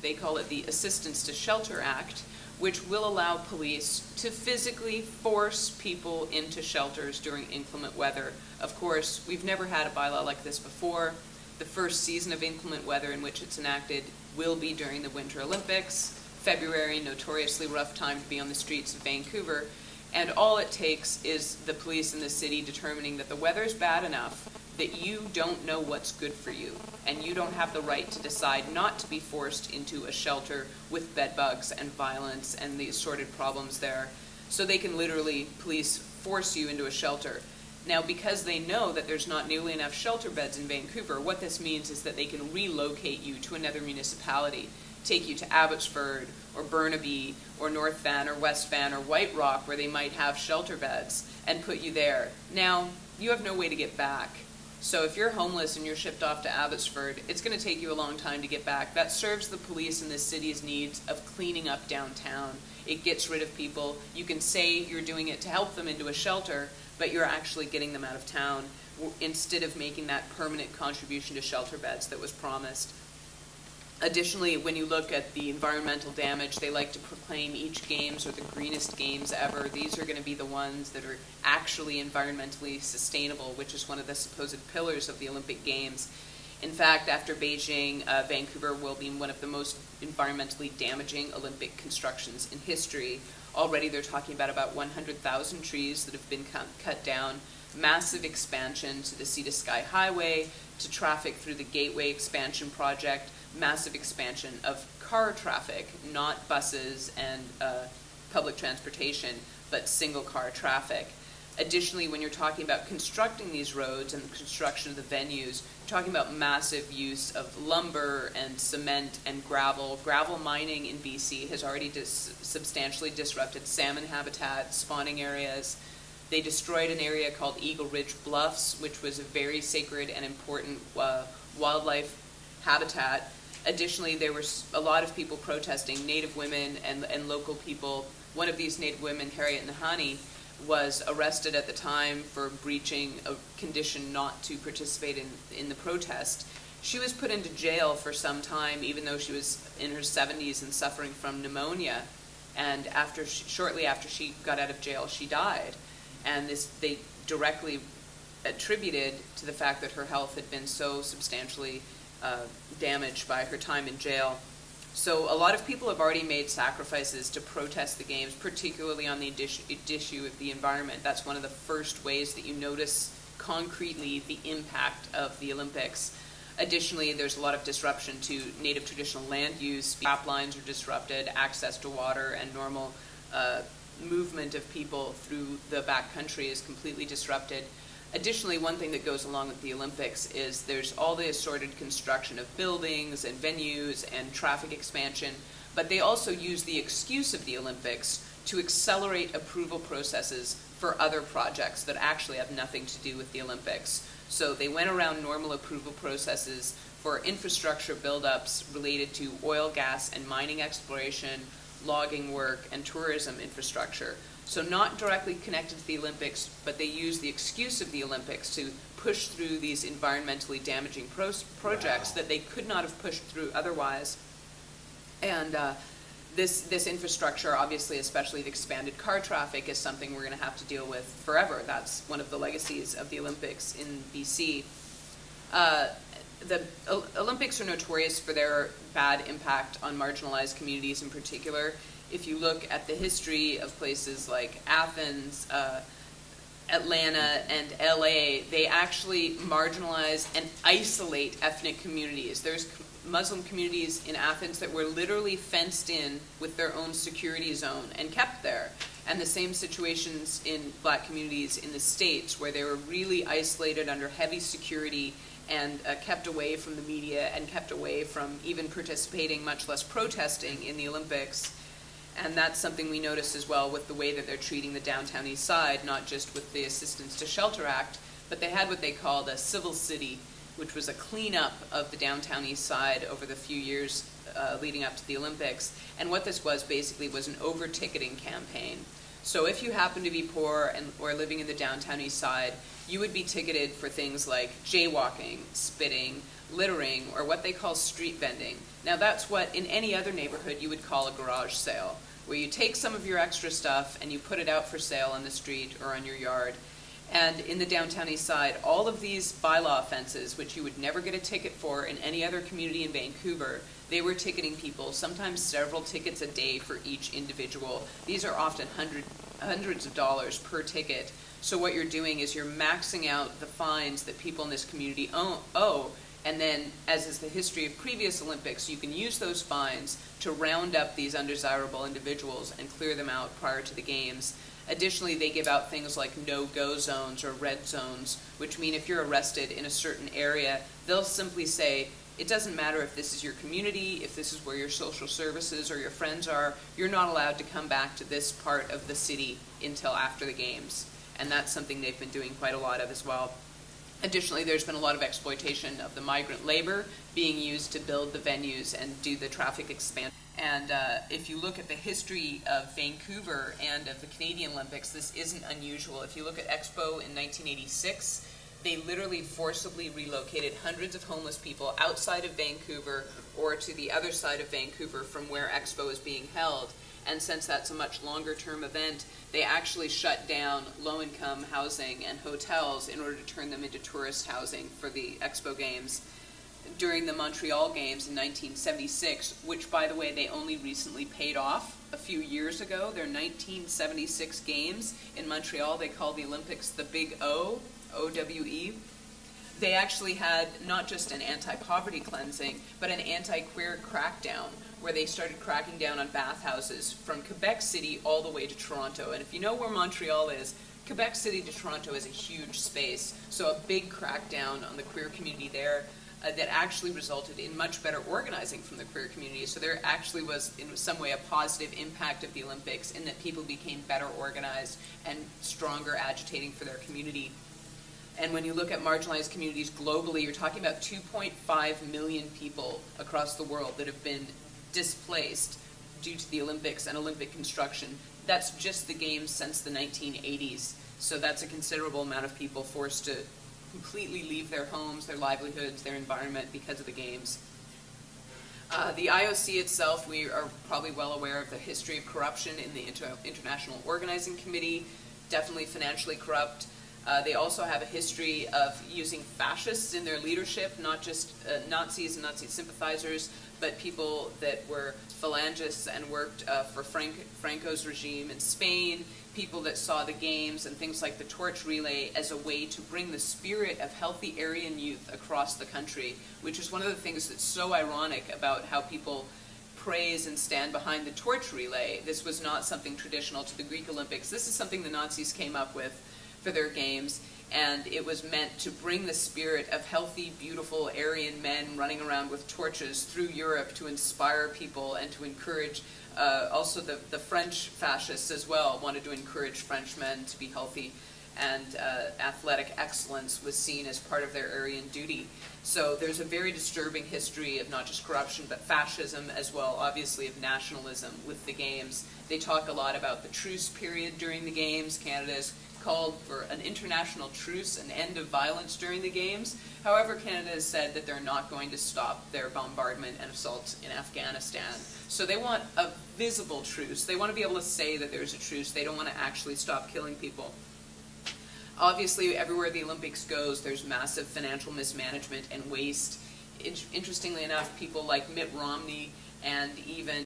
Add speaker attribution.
Speaker 1: They call it the Assistance to Shelter Act, which will allow police to physically force people into shelters during inclement weather. Of course, we've never had a bylaw like this before. The first season of inclement weather in which it's enacted will be during the Winter Olympics. February, notoriously rough time to be on the streets of Vancouver. And all it takes is the police in the city determining that the weather's bad enough that you don't know what's good for you, and you don't have the right to decide not to be forced into a shelter with bed bugs and violence and the assorted problems there. So they can literally, police, force you into a shelter. Now, because they know that there's not nearly enough shelter beds in Vancouver, what this means is that they can relocate you to another municipality, take you to Abbotsford or Burnaby or North Van or West Van or White Rock, where they might have shelter beds, and put you there. Now, you have no way to get back. So if you're homeless and you're shipped off to Abbotsford, it's going to take you a long time to get back. That serves the police in this city's needs of cleaning up downtown. It gets rid of people. You can say you're doing it to help them into a shelter, but you're actually getting them out of town instead of making that permanent contribution to shelter beds that was promised. Additionally, when you look at the environmental damage, they like to proclaim each games are the greenest games ever. These are going to be the ones that are actually environmentally sustainable, which is one of the supposed pillars of the Olympic Games. In fact, after Beijing, Vancouver will be one of the most environmentally damaging Olympic constructions in history. Already they're talking about 100,000 trees that have been cut down, massive expansion to the Sea to Sky Highway, to traffic through the Gateway expansion project, massive expansion of car traffic, not buses and public transportation, but single car traffic. Additionally, when you're talking about constructing these roads and the construction of the venues, you're talking about massive use of lumber and cement and gravel. Gravel mining in BC has already substantially disrupted salmon habitat, spawning areas. They destroyed an area called Eagle Ridge Bluffs, which was a very sacred and important wildlife habitat. Additionally, there were a lot of people protesting, Native women and local people. One of these Native women, Harriet Nahani, was arrested at the time for breaching a condition not to participate in the protest. She was put into jail for some time, even though she was in her 70s and suffering from pneumonia. And shortly after she got out of jail, she died. And they directly attributed to the fact that her health had been so substantially damaged by her time in jail. So a lot of people have already made sacrifices to protest the games, particularly on the issue of the environment. That's one of the first ways that you notice concretely the impact of the Olympics. Additionally, there's a lot of disruption to native traditional land use. Pipe lines are disrupted, access to water and normal movement of people through the backcountry is completely disrupted. Additionally, one thing that goes along with the Olympics is there's all the assorted construction of buildings and venues and traffic expansion, but they also use the excuse of the Olympics to accelerate approval processes for other projects that actually have nothing to do with the Olympics. So they went around normal approval processes for infrastructure buildups related to oil, gas, and mining exploration, logging work, and tourism infrastructure. So not directly connected to the Olympics, but they use the excuse of the Olympics to push through these environmentally damaging projects that they could not have pushed through otherwise. And this infrastructure, obviously, especially the expanded car traffic, is something we're going to have to deal with forever. That's one of the legacies of the Olympics in BC. The Olympics are notorious for their bad impact on marginalized communities in particular. If you look at the history of places like Athens, Atlanta, and LA, they actually marginalize and isolate ethnic communities. There's Muslim communities in Athens that were literally fenced in with their own security zone and kept there. And the same situations in black communities in the States, where they were really isolated under heavy security and kept away from the media and kept away from even participating, much less protesting, in the Olympics. And that's something we notice as well with the way that they're treating the downtown east side, not just with the Assistance to Shelter Act, but they had what they called a civil city, which was a cleanup of the downtown east side over the few years leading up to the Olympics. And what this was basically was an over-ticketing campaign. So if you happen to be poor or living in the downtown east side, you would be ticketed for things like jaywalking, spitting, littering, or what they call street vending. Now that's what in any other neighborhood you would call a garage sale, where you take some of your extra stuff and you put it out for sale on the street or on your yard. And in the downtown east side, all of these bylaw offenses, which you would never get a ticket for in any other community in Vancouver, they were ticketing people, sometimes several tickets a day for each individual. These are often hundreds of dollars per ticket. So what you're doing is you're maxing out the fines that people in this community owe, and then, as is the history of previous Olympics, you can use those fines to round up these undesirable individuals and clear them out prior to the games. Additionally, they give out things like no-go zones or red zones, which mean if you're arrested in a certain area, they'll simply say, it doesn't matter if this is your community, if this is where your social services or your friends are, you're not allowed to come back to this part of the city until after the games. And that's something they've been doing quite a lot of as well. Additionally, there's been a lot of exploitation of the migrant labor being used to build the venues and do the traffic expansion. And if you look at the history of Vancouver and of the Canadian Olympics, this isn't unusual. If you look at Expo in 1986, they literally forcibly relocated hundreds of homeless people outside of Vancouver or to the other side of Vancouver from where Expo is being held. And since that's a much longer term event, they actually shut down low-income housing and hotels in order to turn them into tourist housing for the Expo Games. During the Montreal Games in 1976, which, by the way, they only recently paid off a few years ago, their 1976 Games in Montreal, they call the Olympics the Big O, O-W-E. They actually had not just an anti-poverty cleansing, but an anti-queer crackdown, where they started cracking down on bathhouses from Quebec City all the way to Toronto. And if you know where Montreal is, Quebec City to Toronto is a huge space, so a big crackdown on the queer community there that actually resulted in much better organizing from the queer community. So there actually was, in some way, a positive impact of the Olympics in that people became better organized and stronger agitating for their community. And when you look at marginalized communities globally, you're talking about 2.5 million people across the world that have been displaced due to the Olympics and Olympic construction. That's just the games since the 1980s. So that's a considerable amount of people forced to completely leave their homes, their livelihoods, their environment because of the games. The IOC itself, we are probably well aware of the history of corruption in the International Organizing Committee, definitely financially corrupt. They also have a history of using fascists in their leadership, not just Nazis and Nazi sympathizers, but people that were phalangists and worked for Franco's regime in Spain, people that saw the games and things like the torch relay as a way to bring the spirit of healthy Aryan youth across the country, which is one of the things that's so ironic about how people praise and stand behind the torch relay. This was not something traditional to the Greek Olympics. This is something the Nazis came up with for their games, and it was meant to bring the spirit of healthy, beautiful Aryan men running around with torches through Europe to inspire people and to encourage. Also the French fascists as well wanted to encourage French men to be healthy, and athletic excellence was seen as part of their Aryan duty. So there's a very disturbing history of not just corruption, but fascism as well, obviously of nationalism with the games. They talk a lot about the truce period during the games. Canada's called for an international truce, an end of violence during the games. However, Canada has said that they're not going to stop their bombardment and assaults in Afghanistan. So they want a visible truce. They want to be able to say that there's a truce. They don't want to actually stop killing people. Obviously, everywhere the Olympics goes, there's massive financial mismanagement and waste. Interestingly enough, people like Mitt Romney and even